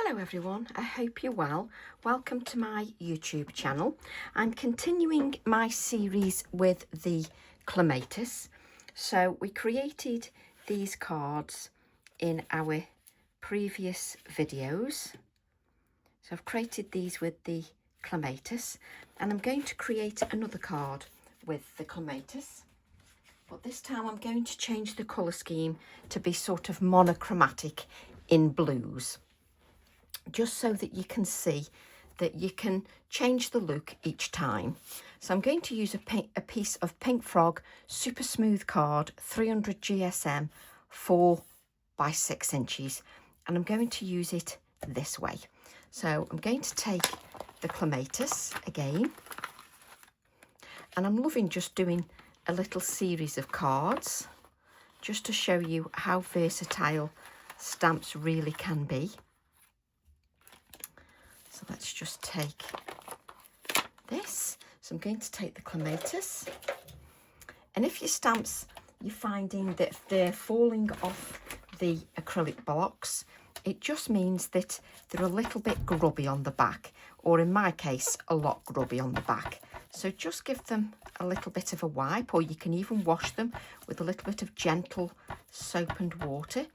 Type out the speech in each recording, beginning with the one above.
Hello everyone, I hope you're well. Welcome to my YouTube channel. I'm continuing my series with the Clematis. So we created these cards in our previous videos. So I've created these with the Clematis and I'm going to create another card with the Clematis. But this time I'm going to change the colour scheme to be sort of monochromatic in blues, just so that you can see that you can change the look each time. So I'm going to use a piece of Pink Frog Super Smooth card, 300 GSM, 4 by 6 inches, and I'm going to use it this way. So I'm going to take the Clematis again, and I'm loving just doing a little series of cards just to show you how versatile stamps really can be. So let's just take this. So I'm going to take the Clematis. And if your stamps, you're finding that they're falling off the acrylic blocks, it just means that they're a little bit grubby on the back, or in my case, a lot grubby on the back. So just give them a little bit of a wipe, or you can even wash them with a little bit of gentle soap and water.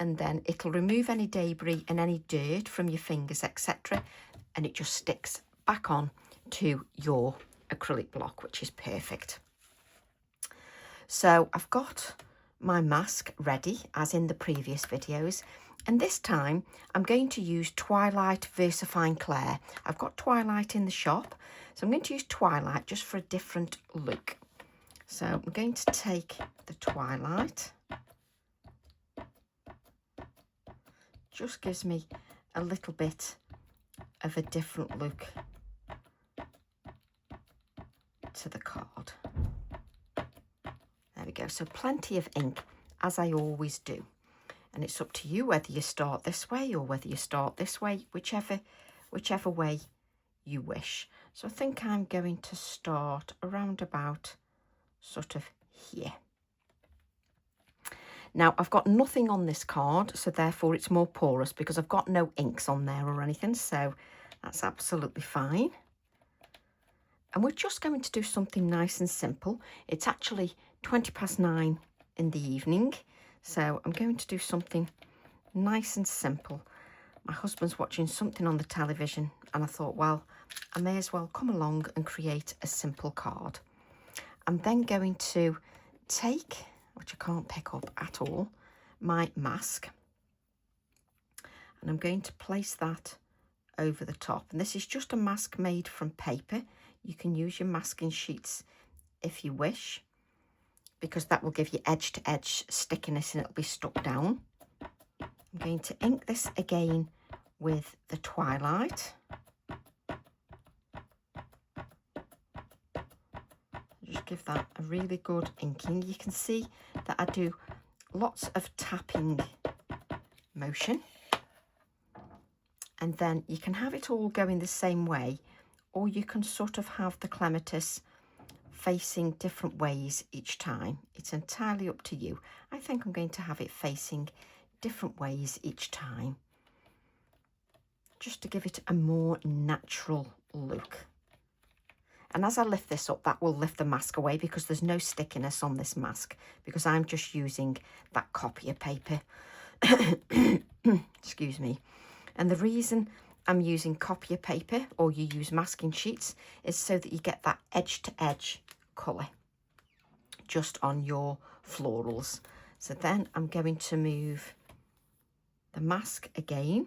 And then it'll remove any debris and any dirt from your fingers, etc. And it just sticks back on to your acrylic block, which is perfect. So I've got my mask ready, as in the previous videos. And this time I'm going to use Twilight VersaFine Clair. I've got Twilight in the shop, so I'm going to use Twilight just for a different look. So I'm going to take the Twilight. Just gives me a little bit of a different look to the card. There we go. So plenty of ink, as I always do. And it's up to you whether you start this way or whether you start this way, whichever way you wish. So I think I'm going to start around about sort of here. Now, I've got nothing on this card, so therefore it's more porous because I've got no inks on there or anything, so that's absolutely fine. And we're just going to do something nice and simple. It's actually 9:20 in the evening, so I'm going to do something nice and simple. My husband's watching something on the television, and I thought, well, I may as well come along and create a simple card. I'm then going to take, which I can't pick up at all, my mask, and I'm going to place that over the top. And this is just a mask made from paper. You can use your masking sheets if you wish, because that will give you edge to edge stickiness and it'll be stuck down. I'm going to ink this again with the Twilight. Just give that a really good inking. You can see that I do lots of tapping motion, and then you can have it all going the same way, or you can sort of have the Clematis facing different ways each time. It's entirely up to you. I think I'm going to have it facing different ways each time, just to give it a more natural look. And as I lift this up, that will lift the mask away because there's no stickiness on this mask, because I'm just using that copier paper. Excuse me. And the reason I'm using copier paper, or you use masking sheets, is so that you get that edge to edge colour just on your florals. So then I'm going to move the mask again.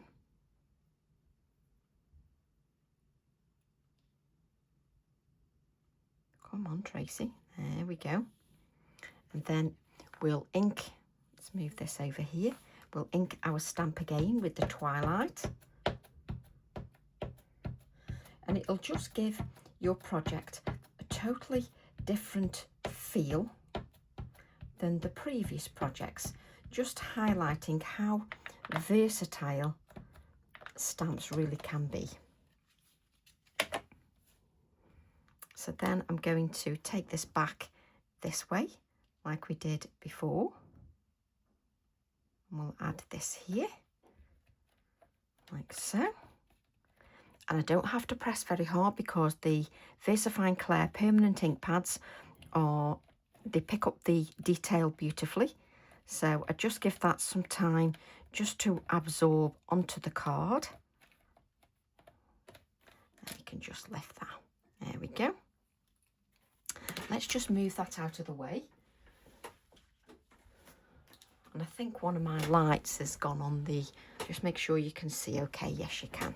Come on, Tracy. There we go. And then we'll ink, let's move this over here. We'll ink our stamp again with the Twilight. And it'll just give your project a totally different feel than the previous projects, just highlighting how versatile stamps really can be. So then I'm going to take this back this way, like we did before. And we'll add this here. like so. And I don't have to press very hard because the VisiFine Clair permanent ink pads they pick up the detail beautifully. So I just give that some time just to absorb onto the card. And you can just lift that. There we go. Let's just move that out of the way. And I think one of my lights has gone on the, just make sure you can see okay. Yes, you can.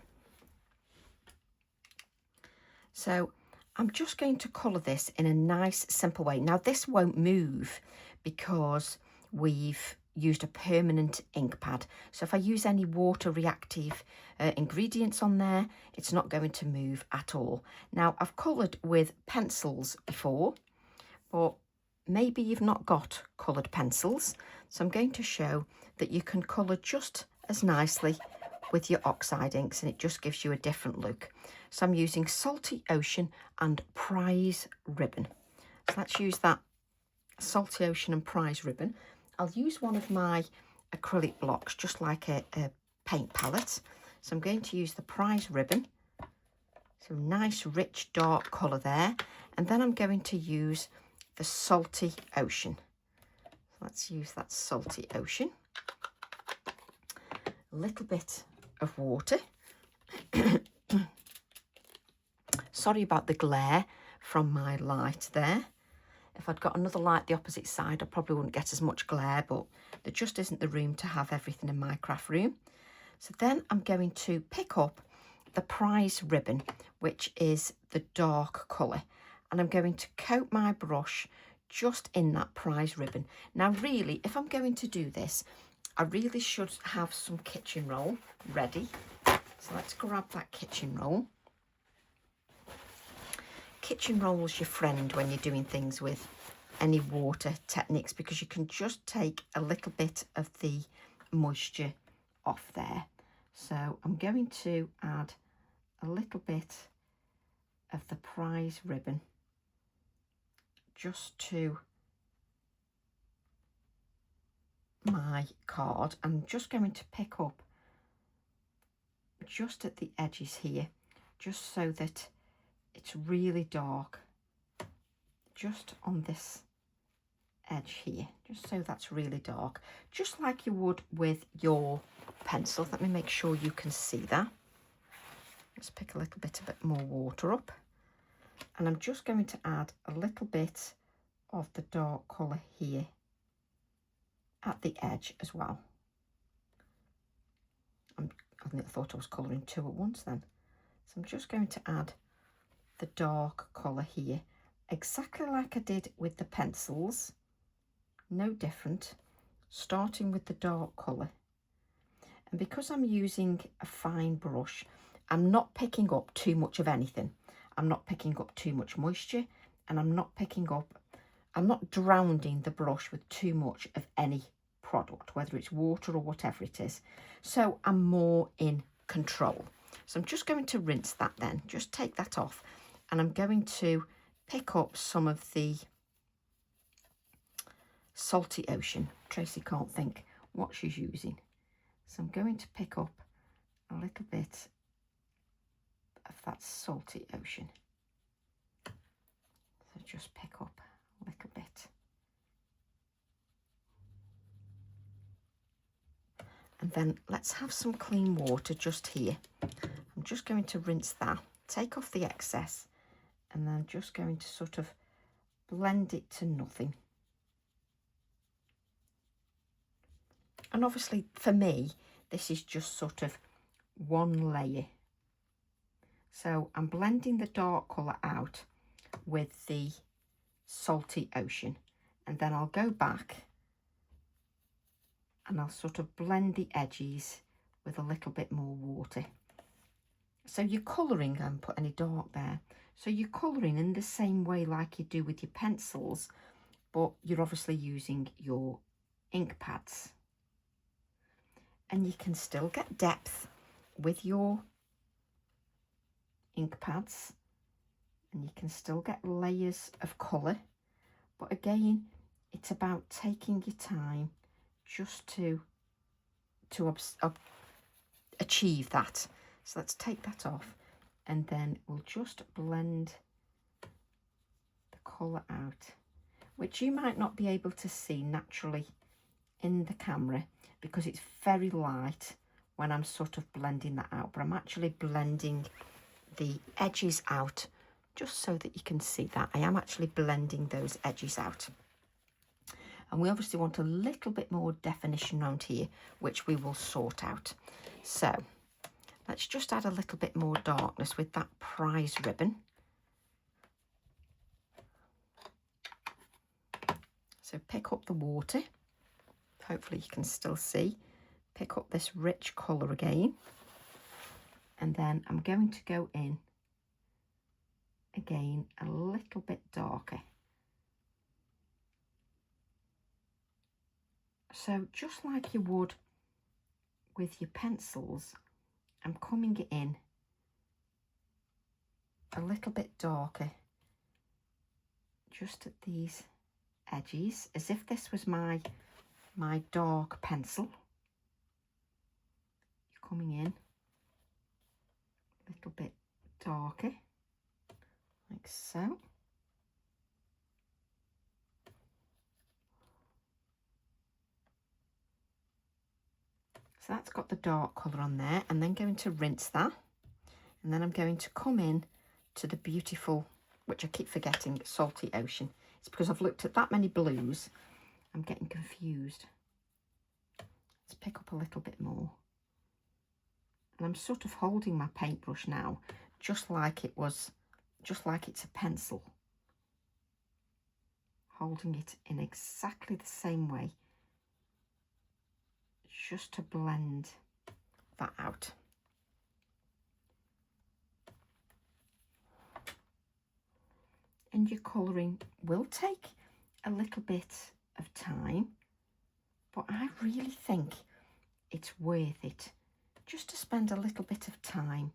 So I'm just going to colour this in a nice, simple way. Now, this won't move because we've used a permanent ink pad. So if I use any water reactive ingredients on there, it's not going to move at all. Now, I've coloured with pencils before, but maybe you've not got coloured pencils. So I'm going to show that you can colour just as nicely with your oxide inks, and it just gives you a different look. So I'm using Salty Ocean and Prize Ribbon. So let's use that Salty Ocean and Prize Ribbon. I'll use one of my acrylic blocks, just like a paint palette. So I'm going to use the Prize Ribbon. So nice, rich, dark colour there. And then I'm going to use the Salty Ocean. So let's use that Salty Ocean. A little bit of water. Sorry about the glare from my light there. If I'd got another light the opposite side, I probably wouldn't get as much glare, but there just isn't the room to have everything in my craft room. So then I'm going to pick up the Prize Ribbon, which is the dark colour, and I'm going to coat my brush just in that Prize Ribbon. Now really, if I'm going to do this, I really should have some kitchen roll ready. So let's grab that kitchen roll. Kitchen roll's your friend when you're doing things with any water techniques, because you can just take a little bit of the moisture off there. So I'm going to add a little bit of the Prize Ribbon just to my card. I'm just going to pick up just at the edges here, just so that it's really dark, just on this edge here, just so that's really dark, just like you would with your pencil. Let me make sure you can see that. Let's pick a little bit more water up, and I'm just going to add a little bit of the dark colour here at the edge as well. I thought I was colouring two at once then. So I'm just going to add the dark colour here, exactly like I did with the pencils, no different, starting with the dark colour. And because I'm using a fine brush, I'm not picking up too much of anything. I'm not picking up too much moisture, and I'm not drowning the brush with too much of any product, whether it's water or whatever it is. So I'm more in control. So I'm just going to rinse that then, just take that off, and I'm going to pick up some of the Salty Ocean. Tracy can't think what she's using. So I'm going to pick up a little bit of that Salty Ocean. So just pick up a little bit. And then let's have some clean water just here. I'm just going to rinse that, take off the excess, and then just going to sort of blend it to nothing. And obviously for me, this is just sort of one layer. So I'm blending the dark colour out with the Salty Ocean, and then I'll go back and I'll sort of blend the edges with a little bit more water. So you're colouring, I haven't put any dark there, so you're colouring in the same way like you do with your pencils, but you're obviously using your ink pads. And you can still get depth with your ink pads, and you can still get layers of colour, but again, it's about taking your time just to achieve that. So let's take that off, and then we'll just blend the colour out, which you might not be able to see naturally in the camera because it's very light when I'm sort of blending that out, but I'm actually blending the edges out just so that you can see that. I am actually blending those edges out. And we obviously want a little bit more definition around here, which we will sort out. So let's just add a little bit more darkness with that prize ribbon. So pick up the water. Hopefully you can still see. Pick up this rich colour again. And then I'm going to go in again a little bit darker. So just like you would with your pencils, I'm coming in a little bit darker just at these edges, as if this was my dark pencil. You're coming in a little bit darker, like so. So that's got the dark colour on there, and then going to rinse that. And then I'm going to come in to the beautiful, which I keep forgetting, salty ocean. It's because I've looked at that many blues, I'm getting confused. Let's pick up a little bit more. And I'm sort of holding my paintbrush now, just like it's a pencil. Holding it in exactly the same way, just to blend that out. And your colouring will take a little bit of time, but I really think it's worth it just to spend a little bit of time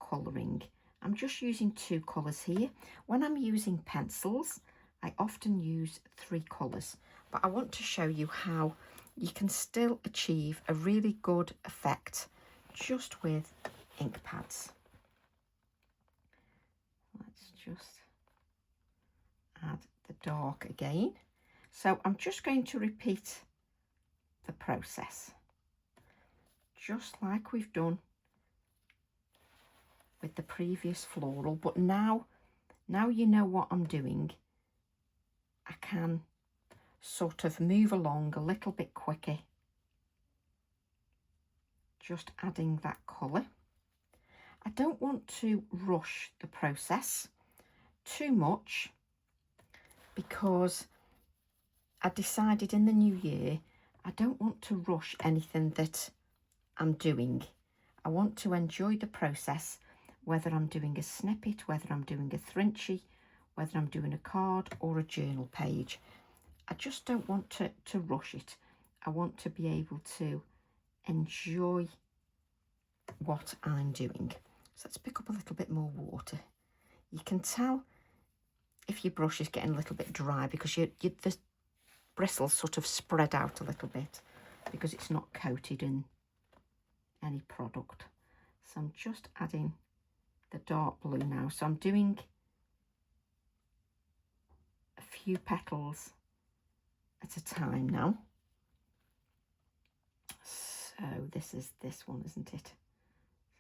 colouring. I'm just using 2 colours here. When I'm using pencils, I often use 3 colours, but I want to show you how you can still achieve a really good effect just with ink pads. Let's just add the dark again. So I'm just going to repeat the process, just like we've done with the previous floral, but now you know what I'm doing. I can sort of move along a little bit quicker, just adding that colour. I don't want to rush the process too much because I decided in the new year I don't want to rush anything that I'm doing. I want to enjoy the process, whether I'm doing a snippet, whether I'm doing a thrinchy, whether I'm doing a card or a journal page. I just don't want to rush it. I want to be able to enjoy what I'm doing. So let's pick up a little bit more water. You can tell if your brush is getting a little bit dry because the bristles sort of spread out a little bit because it's not coated in any product. So I'm just adding the dark blue now. So I'm doing a few petals at a time now. So this is this one, isn't it?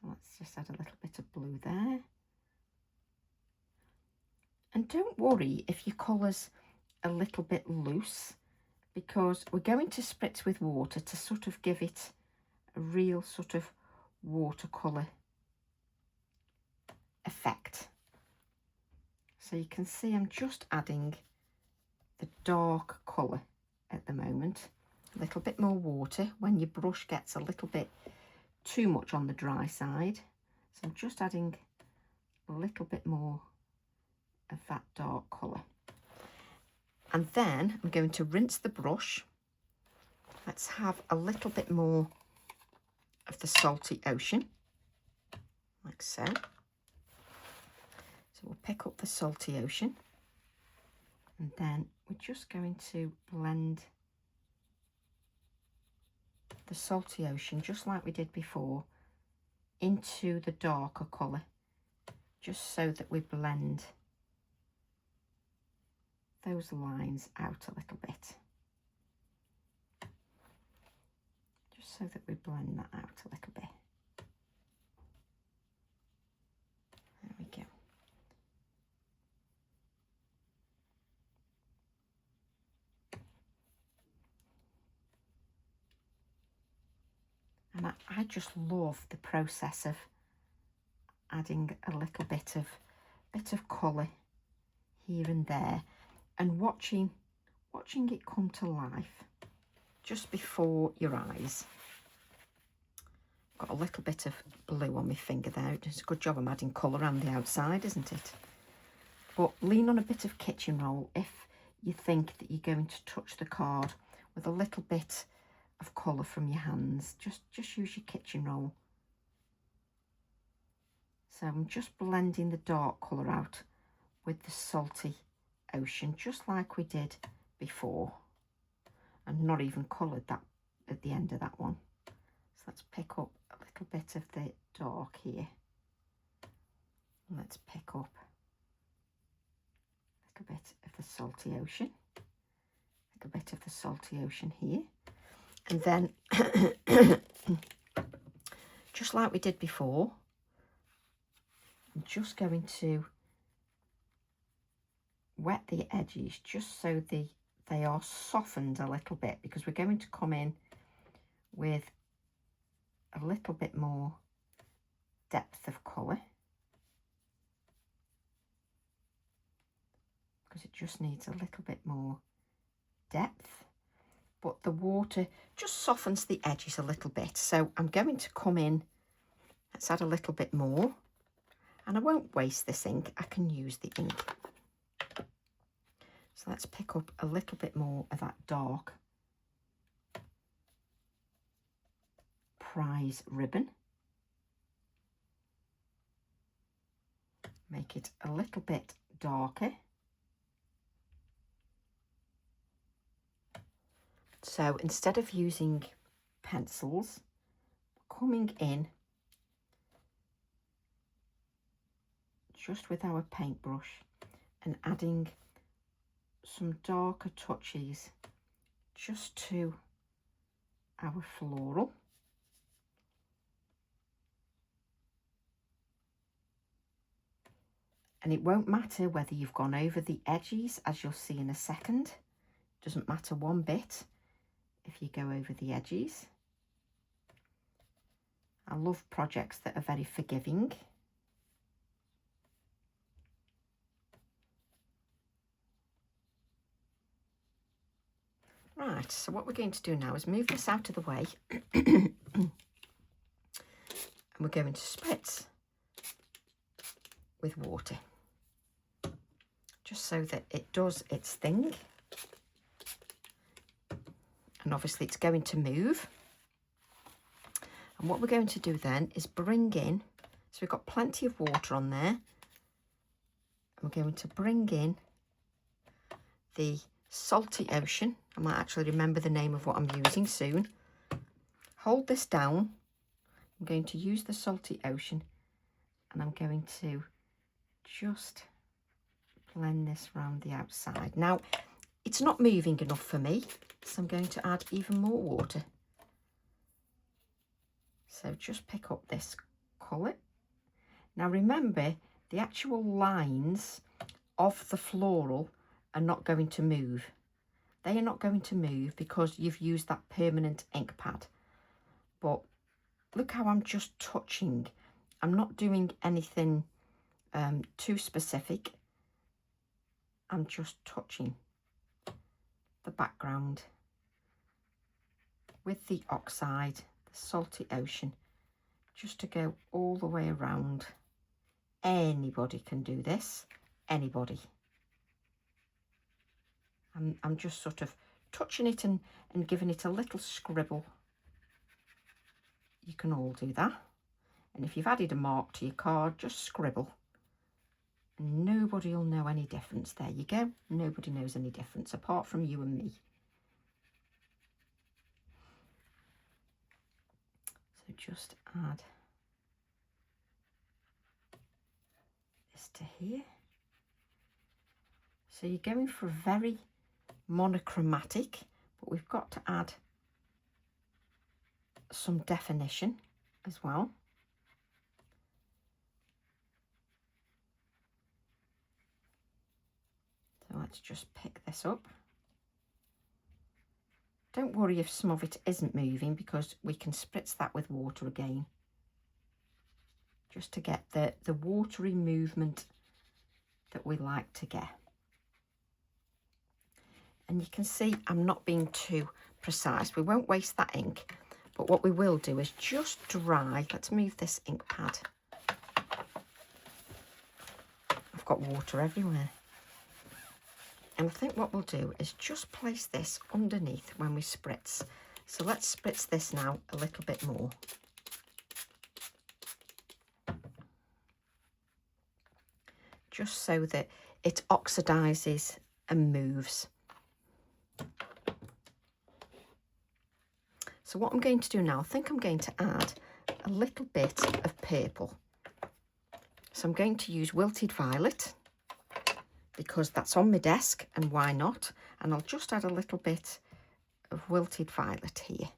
So let's just add a little bit of blue there. And don't worry if your colour's a little bit loose, because we're going to spritz with water to sort of give it a real sort of watercolour effect. So you can see I'm just adding the dark colour at the moment. A little bit more water when your brush gets a little bit too much on the dry side. So I'm just adding a little bit more of that dark colour. And then I'm going to rinse the brush. Let's have a little bit more of the salty ocean, like so. So we'll pick up the salty ocean, and then we're just going to blend the salty ocean, just like we did before, into the darker colour, just so that we blend those lines out a little bit. Just so that we blend that out a little bit. There we go. And I just love the process of adding a little bit of colour here and there, and watching it come to life just before your eyes. Got a little bit of blue on my finger there. It's a good job I'm adding colour around the outside, isn't it? But lean on a bit of kitchen roll if you think that you're going to touch the card with a little bit of colour from your hands. Just use your kitchen roll. So I'm just blending the dark colour out with the salty ocean, just like we did before, and not even coloured that at the end of that one. So let's pick up a little bit of the dark here. Let's pick up a little bit of the salty ocean, a little bit of the salty ocean here, and then just like we did before, I'm just going to wet the edges just so they are softened a little bit, because we're going to come in with a little bit more depth of colour, because it just needs a little bit more depth, but the water just softens the edges a little bit. So I'm going to come in, let's add a little bit more, and I won't waste this ink, I can use the ink. So let's pick up a little bit more of that dark prize ribbon. Make it a little bit darker. So instead of using pencils, coming in just with our paintbrush and adding some darker touches just to our floral. And it won't matter whether you've gone over the edges, as you'll see in a second. Doesn't matter one bit if you go over the edges. I love projects that are very forgiving. Right, so what we're going to do now is move this out of the way and we're going to spritz with water, just so that it does its thing. And obviously it's going to move. And what we're going to do then is bring in, so we've got plenty of water on there, and we're going to bring in the salty ocean. I might actually remember the name of what I'm using soon. Hold this down. I'm going to use the salty ocean, and I'm going to just blend this around the outside. Now, it's not moving enough for me, so I'm going to add even more water. So just pick up this colour. Now remember, the actual lines of the floral are not going to move. They are not going to move because you've used that permanent ink pad. But look how I'm just touching. I'm not doing anything too specific. I'm just touching the background with the oxide, the salty ocean, just to go all the way around. Anybody can do this, anybody. I'm just sort of touching it and giving it a little scribble. You can all do that. And if you've added a mark to your card, just scribble. And nobody will know any difference. There you go. Nobody knows any difference apart from you and me. just add this to here. So you're going for a very monochromatic, but we've got to add some definition as well. So let's just pick this up. Don't worry if some of it isn't moving, because we can spritz that with water again, just to get the watery movement that we like to get. And you can see I'm not being too precise. We won't waste that ink, but what we will do is just dry. Let's move this ink pad. I've got water everywhere. And I think what we'll do is just place this underneath when we spritz. So let's spritz this now a little bit more. Just so that it oxidises and moves. So what I'm going to do now, I think I'm going to add a little bit of purple. So I'm going to use wilted violet, because that's on my desk, and why not? And I'll just add a little bit of wilted violet here.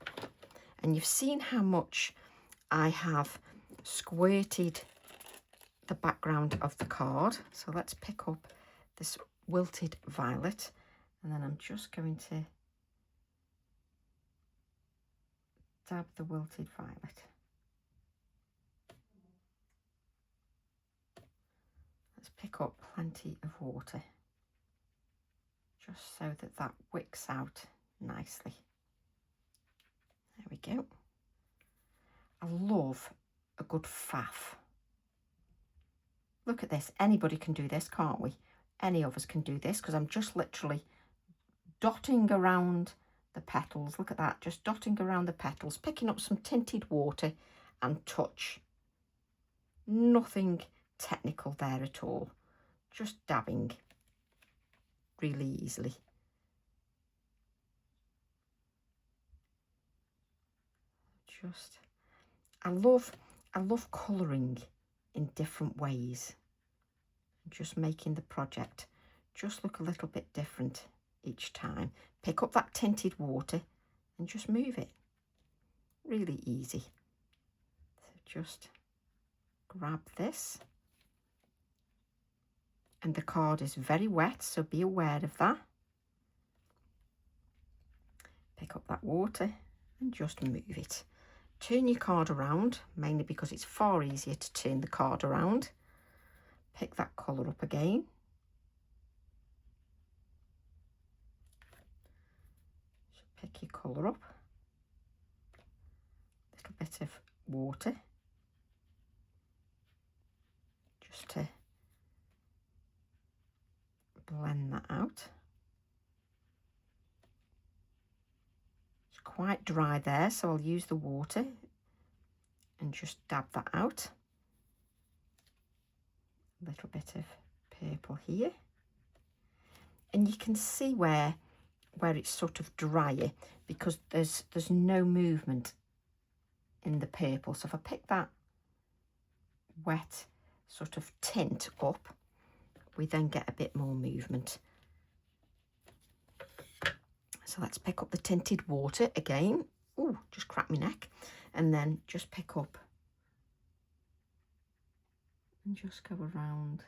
And you've seen how much I have squirted the background of the card. So let's pick up this wilted violet, and then I'm just going to dab the wilted violet. Let's pick up plenty of water, just so that that wicks out nicely. There we go. I love a good faff. Look at this. Anybody can do this, can't we? Any of us can do this, because I'm just literally dotting around the petals. Look at that, just dotting around the petals, picking up some tinted water and touch. Nothing technical there at all, just dabbing really easily. I love colouring in different ways, just making the project just look a little bit different each time. Pick up that tinted water and just move it. Really easy. So just grab this, and the card is very wet, so be aware of that. Pick up that water and just move it. Turn your card around, mainly because it's far easier to turn the card around. Pick that colour up again. So pick your colour up. A little bit of water, just to blend that out. It's quite dry there, so I'll use the water and just dab that out. A little bit of purple here, and you can see where it's sort of drier, because there's no movement in the purple. So if I pick that wet sort of tint up, we then get a bit more movement. So let's pick up the tinted water again. Ooh, just cracked my neck. And then just pick up and just go around.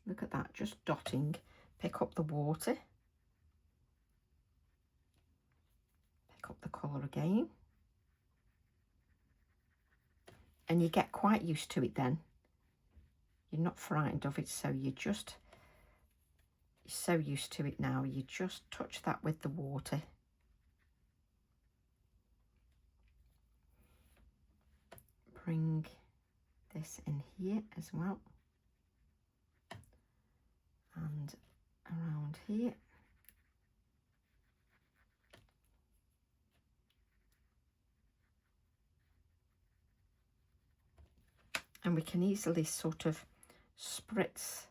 Look at that, just dotting. Pick up the water. Pick up the colour again. And you get quite used to it then. You're not frightened of it, so you're so used to it now. You just touch that with the water. Bring this in here as well. And around here. And we can easily sort of spritz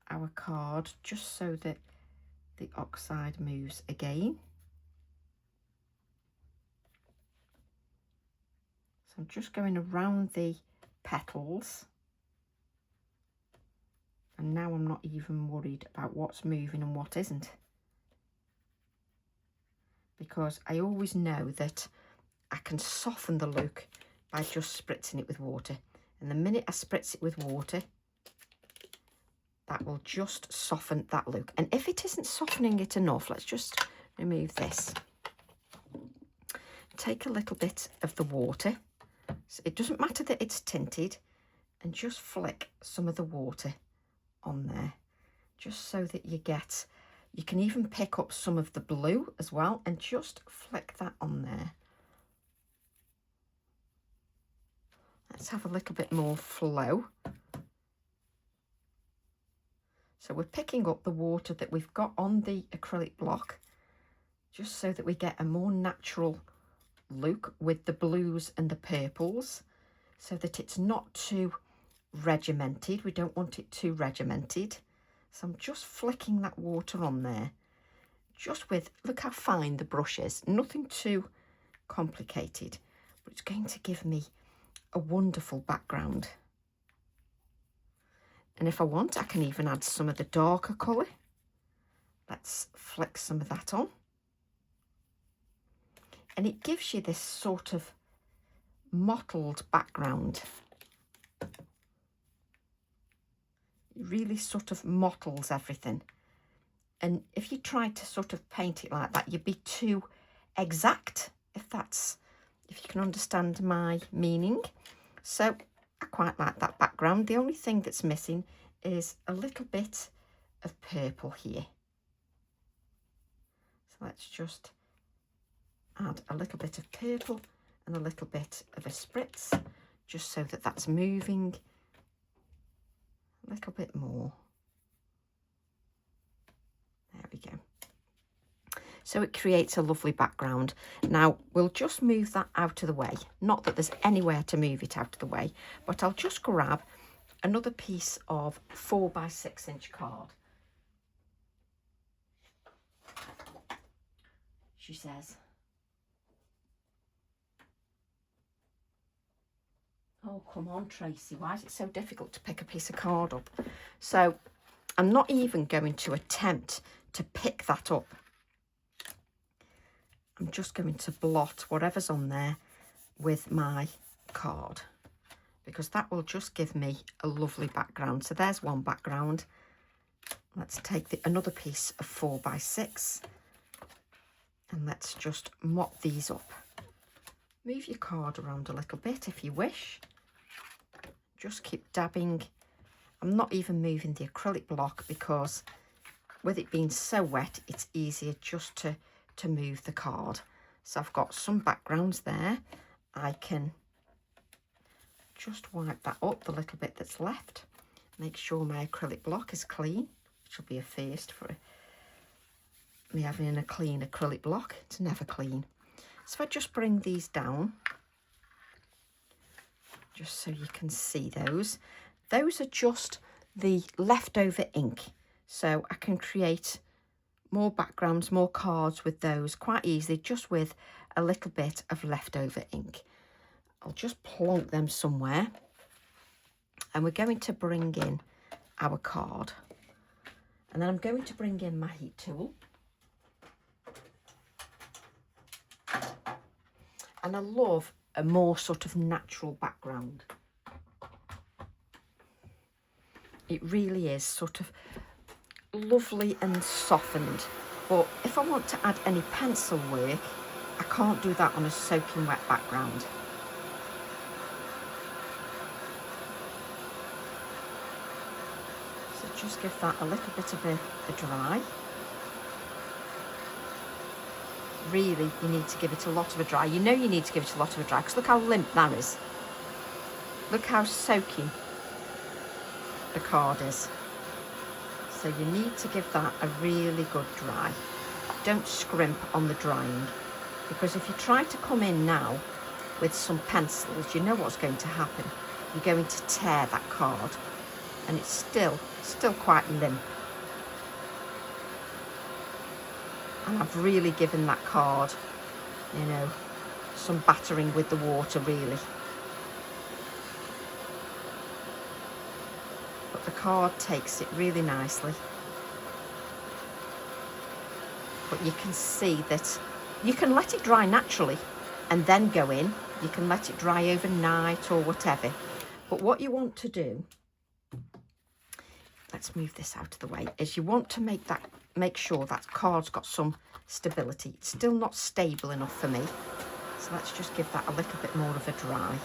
our card just so that the oxide moves again. So I'm just going around the petals, and now I'm not even worried about what's moving and what isn't, because I always know that I can soften the look by just spritzing it with water. And the minute I spritz it with water, that will just soften that look. And if it isn't softening it enough, let's just remove this. Take a little bit of the water. So it doesn't matter that it's tinted, and just flick some of the water on there, just so that you can even pick up some of the blue as well, and just flick that on there. Let's have a little bit more flow. So we're picking up the water that we've got on the acrylic block, just so that we get a more natural look with the blues and the purples, so that it's not too regimented. We don't want it too regimented. So I'm just flicking that water on there, just with, look how fine the brush is, nothing too complicated, but it's going to give me a wonderful background. And if I want, I can even add some of the darker colour. Let's flick some of that on. And it gives you this sort of mottled background. It really sort of mottles everything. And if you try to sort of paint it like that, you'd be too exact, if you can understand my meaning. So I quite like that background. The only thing that's missing is a little bit of purple here. So let's just add a little bit of purple and a little bit of a spritz, just so that that's moving a little bit more. There we go. So it creates a lovely background. Now we'll just move that out of the way. Not that there's anywhere to move it out of the way, but I'll just grab another piece of 4x6" card. She says. Oh, come on, Tracy, why is it so difficult to pick a piece of card up? So I'm not even going to attempt to pick that up. I'm just going to blot whatever's on there with my card, because that will just give me a lovely background. So there's one background. Let's take another piece of 4x6 and let's just mop these up. Move your card around a little bit if you wish. Just keep dabbing. I'm not even moving the acrylic block, because with it being so wet, it's easier just to move the card. So I've got some backgrounds there. I can just wipe that up, the little bit that's left. Make sure my acrylic block is clean, which will be a first for me having a clean acrylic block. It's never clean. So if I just bring these down, just so you can see those are just the leftover ink. So I can create more backgrounds, more cards with those quite easily, just with a little bit of leftover ink. I'll just plonk them somewhere, and we're going to bring in our card, and then I'm going to bring in my heat tool, and I love a more sort of natural background. It really is sort of lovely and softened, but if I want to add any pencil work, I can't do that on a soaking wet background. So just give that a little bit of a dry. Really, you need to give it a lot of a dry. You know you need to give it a lot of a dry, because look how limp that is. Look how soaking the card is. So you need to give that a really good dry. Don't scrimp on the drying, because if you try to come in now with some pencils, you know what's going to happen. You're going to tear that card, and it's still quite limp. And I've really given that card, you know, some battering with the water, really. But the card takes it really nicely. But you can see that you can let it dry naturally and then go in. You can let it dry overnight or whatever. But what you want to do, let's move this out of the way, is you want to make sure that card's got some stability. It's still not stable enough for me. So let's just give that a little bit more of a dry.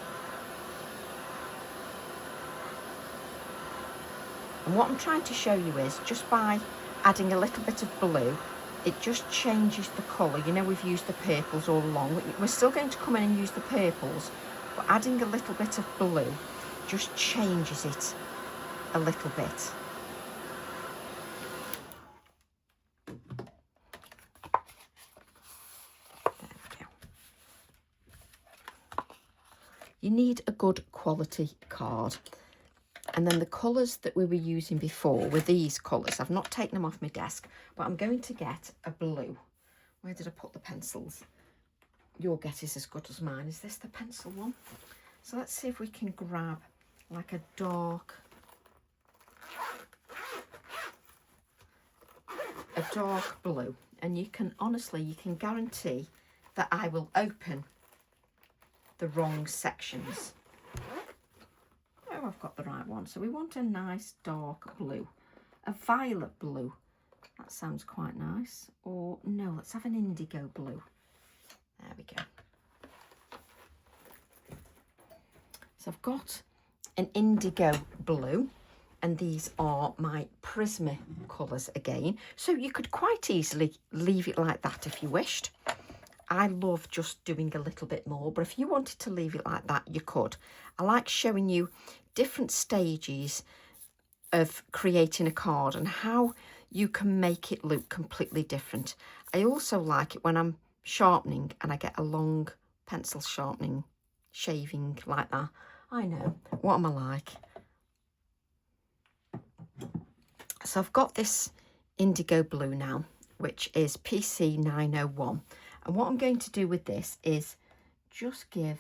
And what I'm trying to show you is just by adding a little bit of blue, it just changes the colour. You know, we've used the purples all along. We're still going to come in and use the purples, but adding a little bit of blue just changes it a little bit. There we go. You need a good quality card. And then the colours that we were using before were these colours. I've not taken them off my desk, but I'm going to get a blue. Where did I put the pencils? Your guess is as good as mine. Is this the pencil one? So let's see if we can grab like a dark blue. And you can, honestly, you can guarantee that I will open the wrong sections. Oh, I've got the right one. So we want a nice dark blue, a violet blue. That sounds quite nice. Or no, let's have an indigo blue. There we go. So I've got an indigo blue, and these are my Prisma colours again. So you could quite easily leave it like that if you wished. I love just doing a little bit more, but if you wanted to leave it like that, you could. I like showing you different stages of creating a card and how you can make it look completely different. I also like it when I'm sharpening and I get a long pencil sharpening, shaving like that. I know, what am I like? So I've got this indigo blue now, which is PC 901. And what I'm going to do with this is just give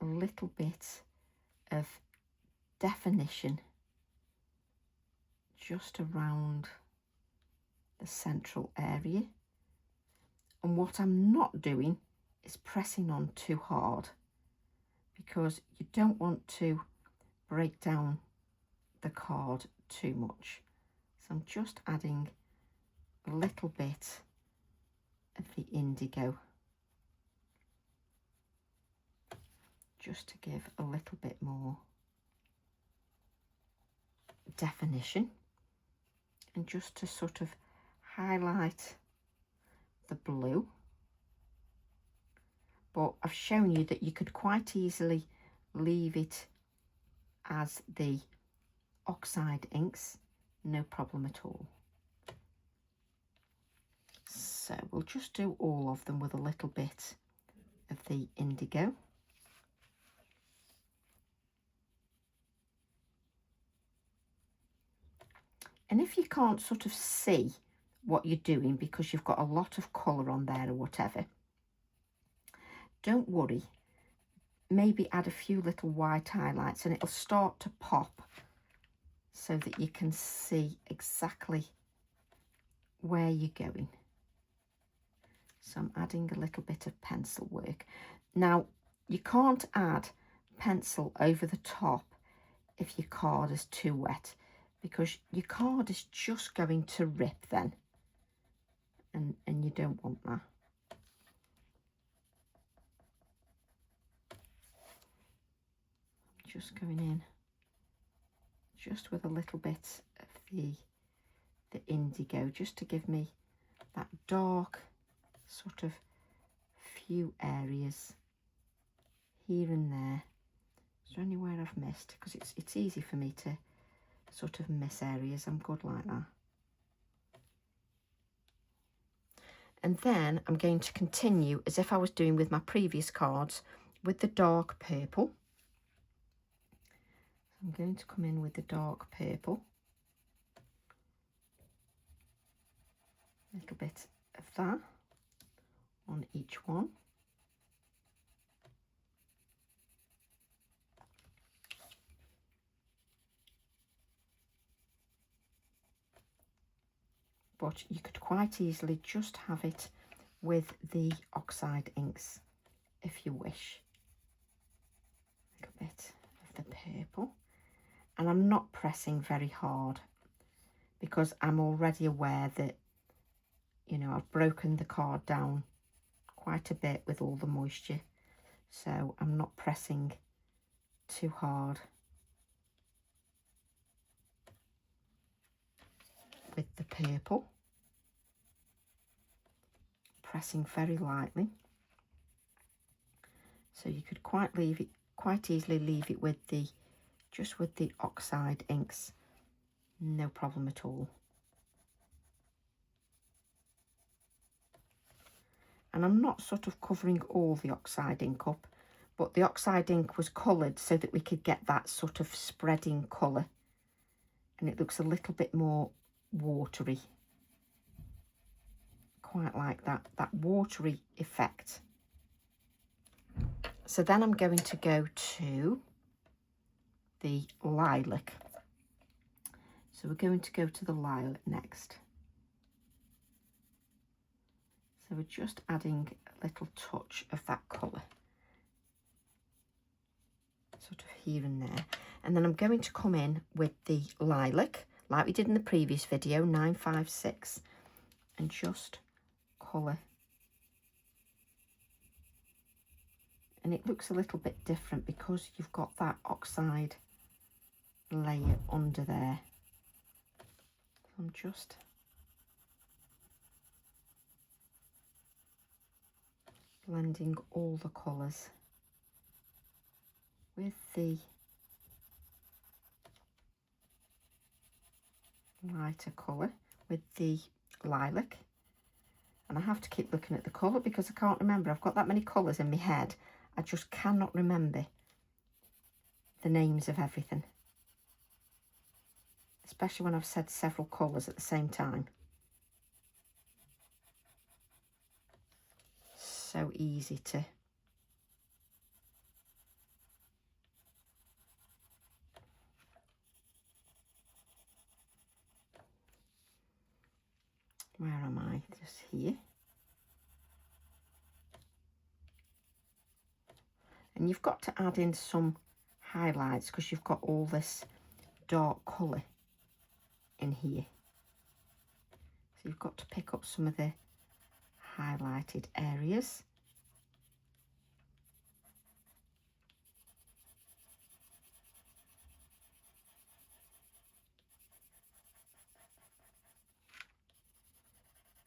a little bit of definition just around the central area. And what I'm not doing is pressing on too hard, because you don't want to break down the card too much. So I'm just adding a little bit of the indigo just to give a little bit more definition and just to sort of highlight the blue. But I've shown you that you could quite easily leave it as the oxide inks, no problem at all. So we'll just do all of them with a little bit of the indigo. And if you can't sort of see what you're doing because you've got a lot of colour on there or whatever, don't worry. Maybe add a few little white highlights and it'll start to pop so that you can see exactly where you're going. So I'm adding a little bit of pencil work. Now, you can't add pencil over the top if your card is too wet, because your card is just going to rip then, and you don't want that. Just going in just with a little bit of the indigo, just to give me that dark sort of few areas here and there. Is there anywhere I've missed? Because it's easy for me to sort of miss areas. I'm good like that. And then I'm going to continue as if I was doing with my previous cards with the dark purple. I'm going to come in with the dark purple. A little bit of that on each one. But you could quite easily just have it with the oxide inks if you wish. A little bit of the purple. And I'm not pressing very hard because I'm already aware that, you know, I've broken the card down quite a bit with all the moisture. So I'm not pressing too hard with the purple. Pressing very lightly. So you could quite easily leave it with the just with the oxide inks, no problem at all. And I'm not sort of covering all the oxide ink up, but the oxide ink was coloured so that we could get that sort of spreading colour, and it looks a little bit more watery. Quite like that watery effect. So then I'm going to go to the lilac. So we're going to go to the lilac next. So we're just adding a little touch of that colour, sort of here and there. And then I'm going to come in with the lilac, like we did in the previous video, 956, and just colour. And it looks a little bit different because you've got that oxide layer under there. I'm just blending all the colours with the lighter colour, with the lilac. And I have to keep looking at the colour because I can't remember. I've got that many colours in my head. I just cannot remember the names of everything, especially when I've said several colours at the same time. So easy to where am I? Just here. And you've got to add in some highlights because you've got all this dark colour in here. So you've got to pick up some of the highlighted areas.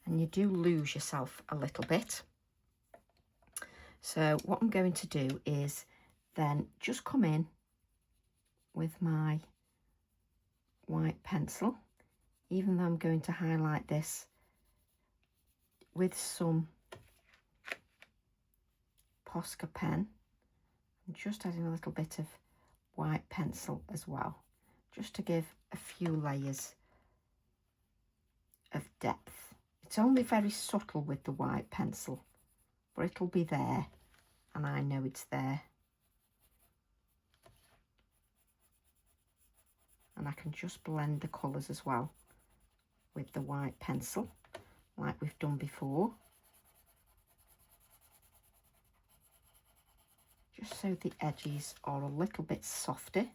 And you do lose yourself a little bit. So what I'm going to do is then just come in with my white pencil, even though I'm going to highlight this with some Posca pen. I'm just adding a little bit of white pencil as well, just to give a few layers of depth. It's only very subtle with the white pencil, but it'll be there, and I know it's there. And I can just blend the colours as well with the white pencil, like we've done before. Just so the edges are a little bit softer.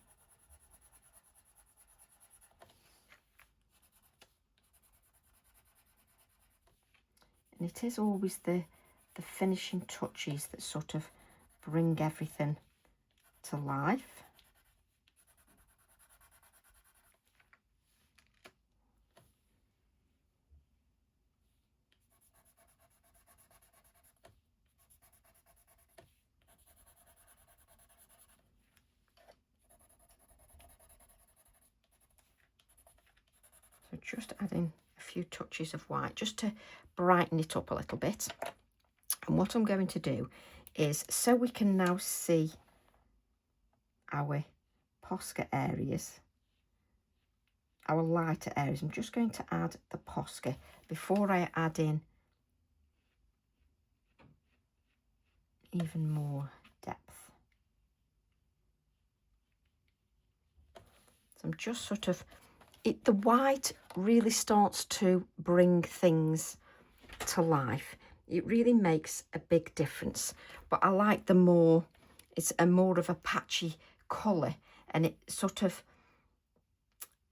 And it is always the finishing touches that sort of bring everything to life. So just adding a few touches of white just to brighten it up a little bit. And what I'm going to do is, so we can now see our posca areas, our lighter areas, I'm just going to add the posca before I add in even more depth. So I'm just sort of, the white really starts to bring things to life. It really makes a big difference. But I like the more, it's a more of a patchy colour, and it sort of,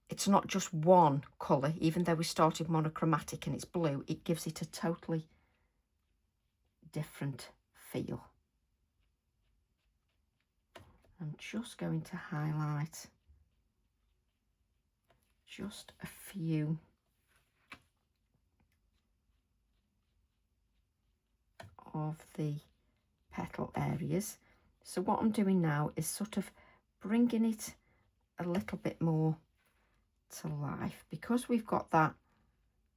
it's not just one colour. Even though we started monochromatic and it's blue, it gives it a totally different feel. I'm just going to highlight just a few of the petal areas. So what I'm doing now is sort of bringing it a little bit more to life. Because we've got that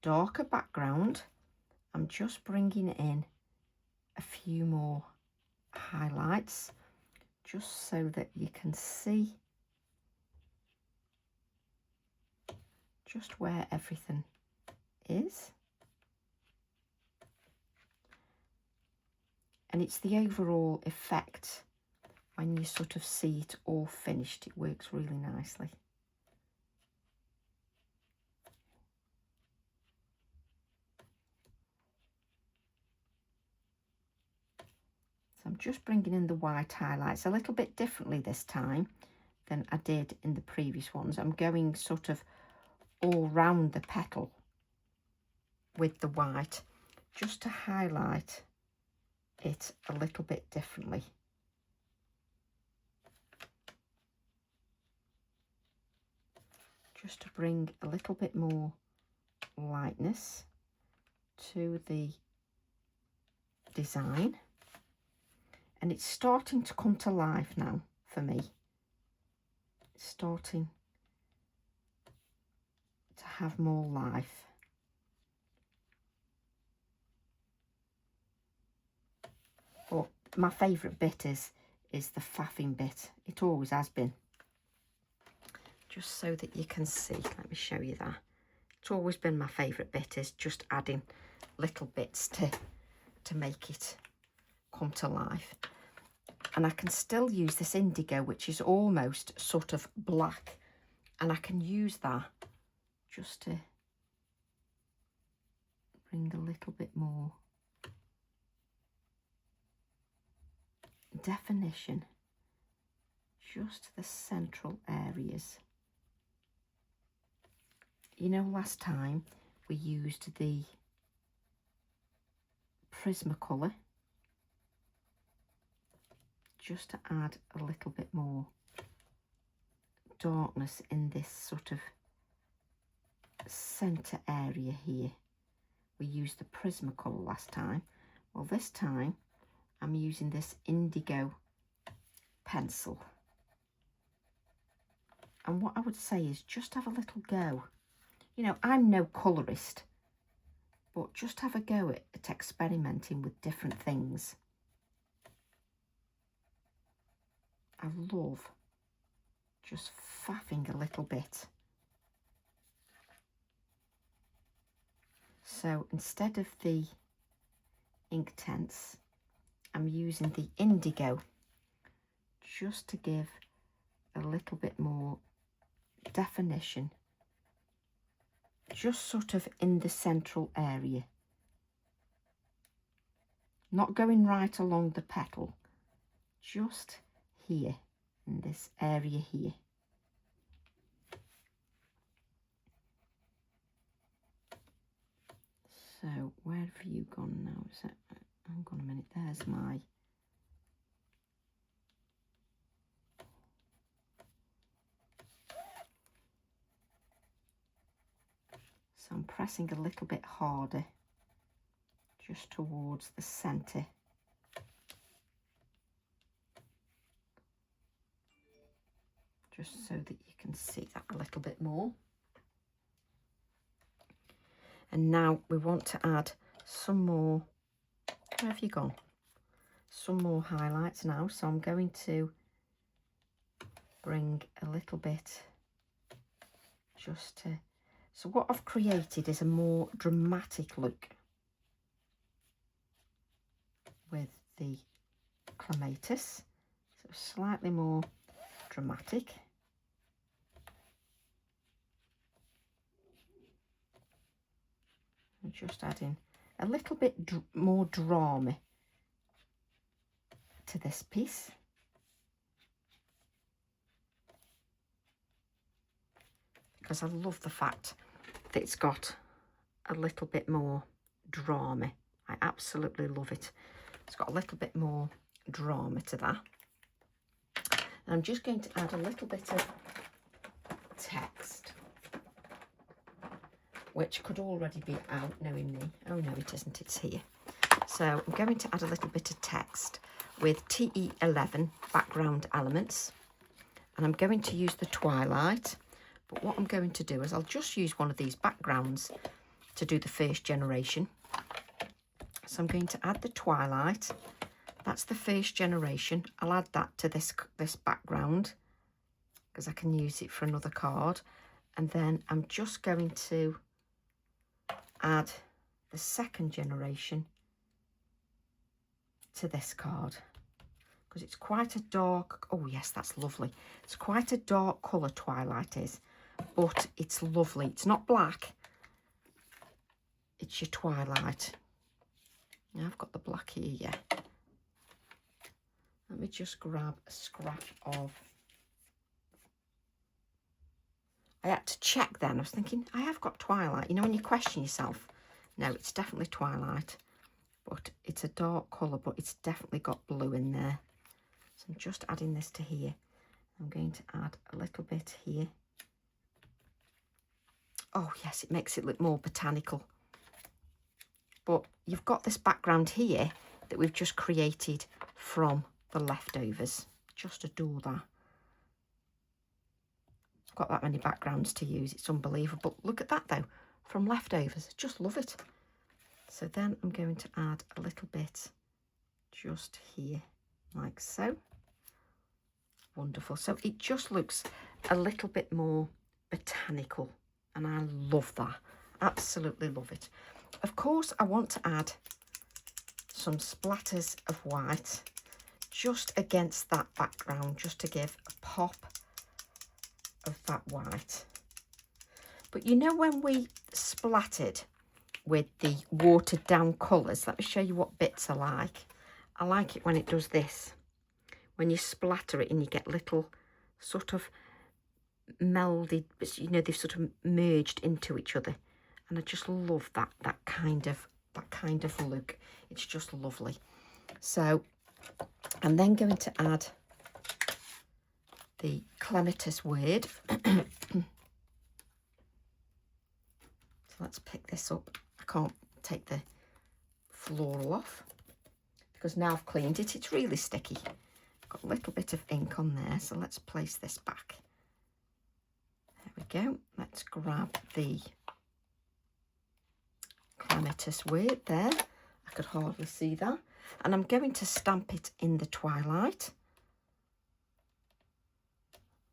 darker background, I'm just bringing in a few more highlights just so that you can see just where everything is. And it's the overall effect when you sort of see it all finished. It works really nicely. So I'm just bringing in the white highlights a little bit differently this time than I did in the previous ones. I'm going sort of all round the petal with the white just to highlight it a little bit differently. Just to bring a little bit more lightness to the design. And it's starting to come to life now for me. It's starting to have more life. But my favourite bit is the faffing bit. It always has been. Just so that you can see, let me show you that. It's always been my favourite bit, is just adding little bits to make it come to life. And I can still use this indigo, which is almost sort of black, and I can use that just to bring a little bit more definition just to the central areas. You know, last time we used the Prismacolor just to add a little bit more darkness in this sort of centre area here. We used the Prismacolor last time. Well, this time I'm using this indigo pencil. And what I would say is just have a little go. You know, I'm no colourist, but just have a go at experimenting with different things. I love just faffing a little bit. So instead of the Inktense, I'm using the indigo just to give a little bit more definition, just sort of in the central area. Not going right along the petal, just here in this area here. So where have you gone now? Is it, hang on a minute, there's my so I'm pressing a little bit harder just towards the centre. Just so that you can see that a little bit more. And now we want to add some more, where have you gone? Some more highlights now. So I'm going to bring a little bit just to... So what I've created is a more dramatic look with the Clematis. So slightly more dramatic. And just adding a little bit more drama to this piece. Because I love the fact that it's got a little bit more drama. I absolutely love it. It's got a little bit more drama to that. And I'm just going to add a little bit of text, which could already be out knowing me. Oh no, it isn't, it's here. So I'm going to add a little bit of text with TE11 background elements. And I'm going to use the Twilight. But what I'm going to do is I'll just use one of these backgrounds to do the first generation. So I'm going to add the Twilight. That's the first generation. I'll add that to this background because I can use it for another card. And then I'm just going to add the second generation to this card because it's quite a dark... Oh yes, that's lovely. It's quite a dark colour, Twilight is. But it's lovely. It's not black. It's your Twilight. Now I've got the black here, yeah. Let me just grab a scrap of... I had to check then. I was thinking, I have got Twilight. You know when you question yourself? No, it's definitely Twilight. But it's a dark colour, but it's definitely got blue in there. So I'm just adding this to here. I'm going to add a little bit here. Oh yes, it makes it look more botanical. But you've got this background here that we've just created from the leftovers. Just adore that. I've got that many backgrounds to use. It's unbelievable. Look at that though, from leftovers. Just love it. So then I'm going to add a little bit just here, like so. Wonderful. So it just looks a little bit more botanical. And I love that. Absolutely love it. Of course, I want to add some splatters of white just against that background, just to give a pop of that white. But you know when we splattered with the watered down colours, let me show you what bits I like. I like it when it does this. When you splatter it and you get little sort of melded, you know, they've sort of merged into each other, and I just love that kind of look. It's just lovely. So I'm then going to add the Clematis word. So let's pick this up. I can't take the floral off because now I've cleaned it, it's really sticky. Got a little bit of ink on there, so let's place this back. There we go. Let's grab the Clematis word there. I could hardly see that. And I'm going to stamp it in the Twilight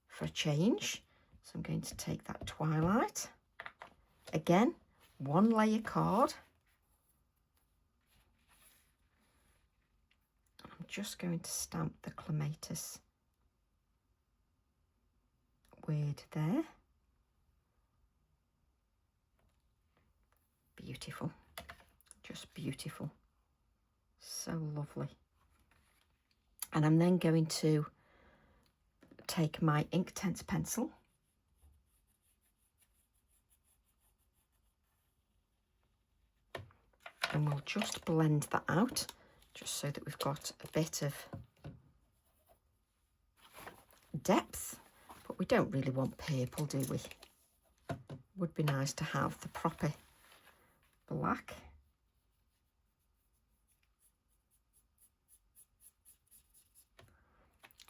for a change. So I'm going to take that Twilight. Again, one layer card. I'm just going to stamp the Clematis word there. Beautiful, just beautiful, so lovely. And I'm then going to take my Inktense pencil and we'll just blend that out, just so that we've got a bit of depth, but we don't really want purple, do we? Would be nice to have the proper black.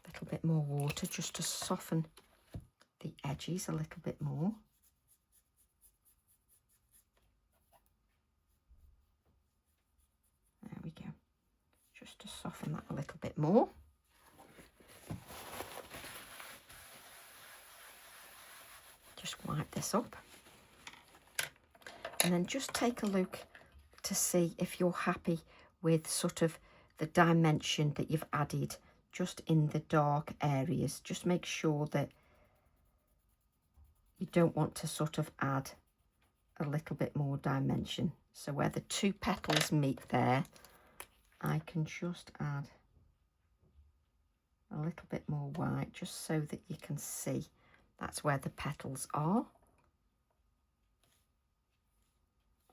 A little bit more water just to soften the edges a little bit more. There we go. Just to soften that a little bit more. this up. And then just take a look to see if you're happy with sort of the dimension that you've added just in the dark areas. Just make sure that you don't want to sort of add a little bit more dimension. So where the two petals meet there, I can just add a little bit more white just so that you can see that's where the petals are.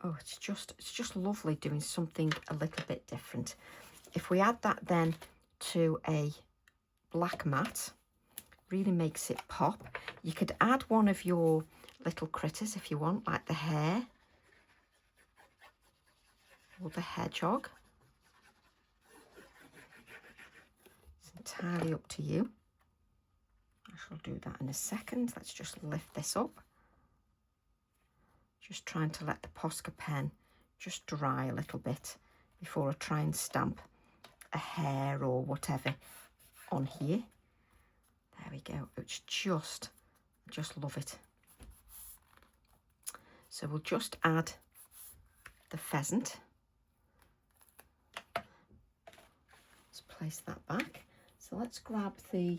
Oh, it's just lovely doing something a little bit different. If we add that then to a black mat, really makes it pop. You could add one of your little critters if you want, like the hare or the hedgehog. It's entirely up to you. I shall do that in a second. Let's just lift this up. Just trying to let the Posca pen just dry a little bit before I try and stamp a hare or whatever on here. There we go. It's just love it. So we'll just add the pheasant. Let's place that back. So let's grab the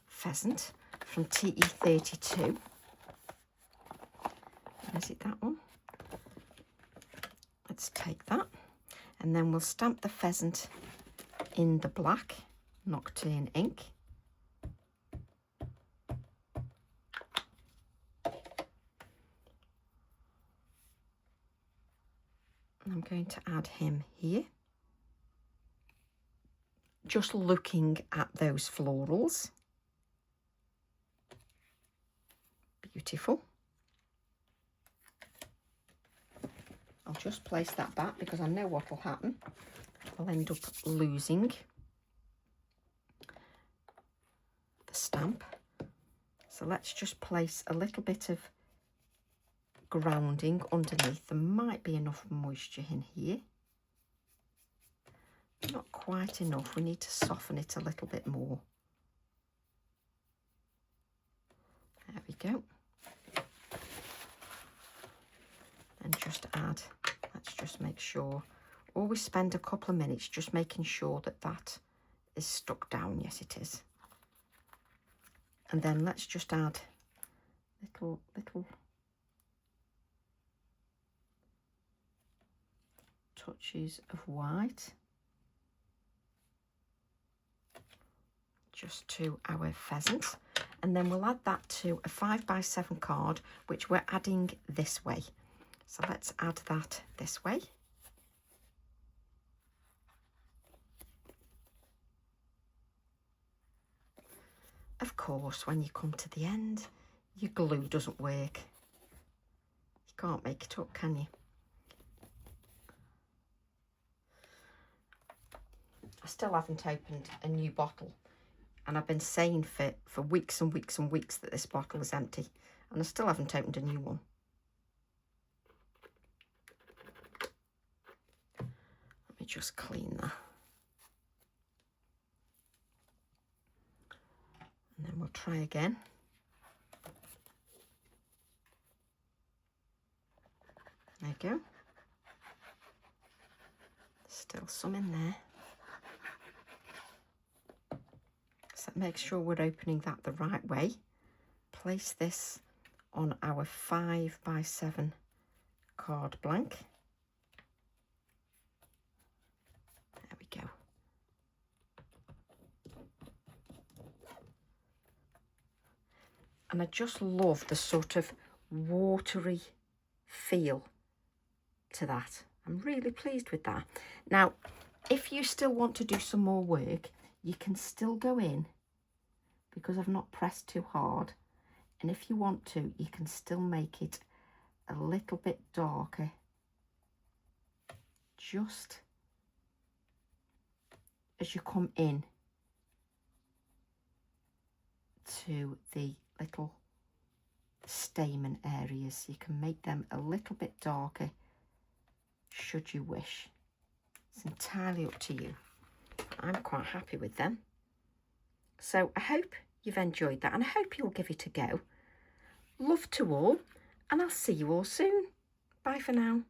pheasant from TE32. Is it that one? Let's take that, and then we'll stamp the pheasant in the black Nocturne ink. I'm going to add him here. Just looking at those florals. Beautiful. I'll just place that back because I know what will happen. I'll end up losing the stamp. So let's just place a little bit of grounding underneath. There might be enough moisture in here. Not quite enough. We need to soften it a little bit more. There we go. And just add, let's just make sure, always spend a couple of minutes just making sure that that is stuck down. Yes, it is. And then let's just add little touches of white just to our pheasant, and then we'll add that to a 5x7 card which we're adding this way. So let's add that this way. Of course, when you come to the end, your glue doesn't work. You can't make it up, can you? I still haven't opened a new bottle, and I've been saying for weeks and weeks and weeks that this bottle is empty, and I still haven't opened a new one. Let me just clean that. And then we'll try again. There you go. Still some in there. So make sure we're opening that the right way. Place this on our 5x7 card blank. There we go. And I just love the sort of watery feel to that. I'm really pleased with that. Now, if you still want to do some more work, you can still go in, because I've not pressed too hard. And if you want to, you can still make it a little bit darker. Just as you come in to the little stamen areas, you can make them a little bit darker should you wish. It's entirely up to you. I'm quite happy with them. So I hope you've enjoyed that, and I hope you'll give it a go. Love to all, and I'll see you all soon. Bye for now.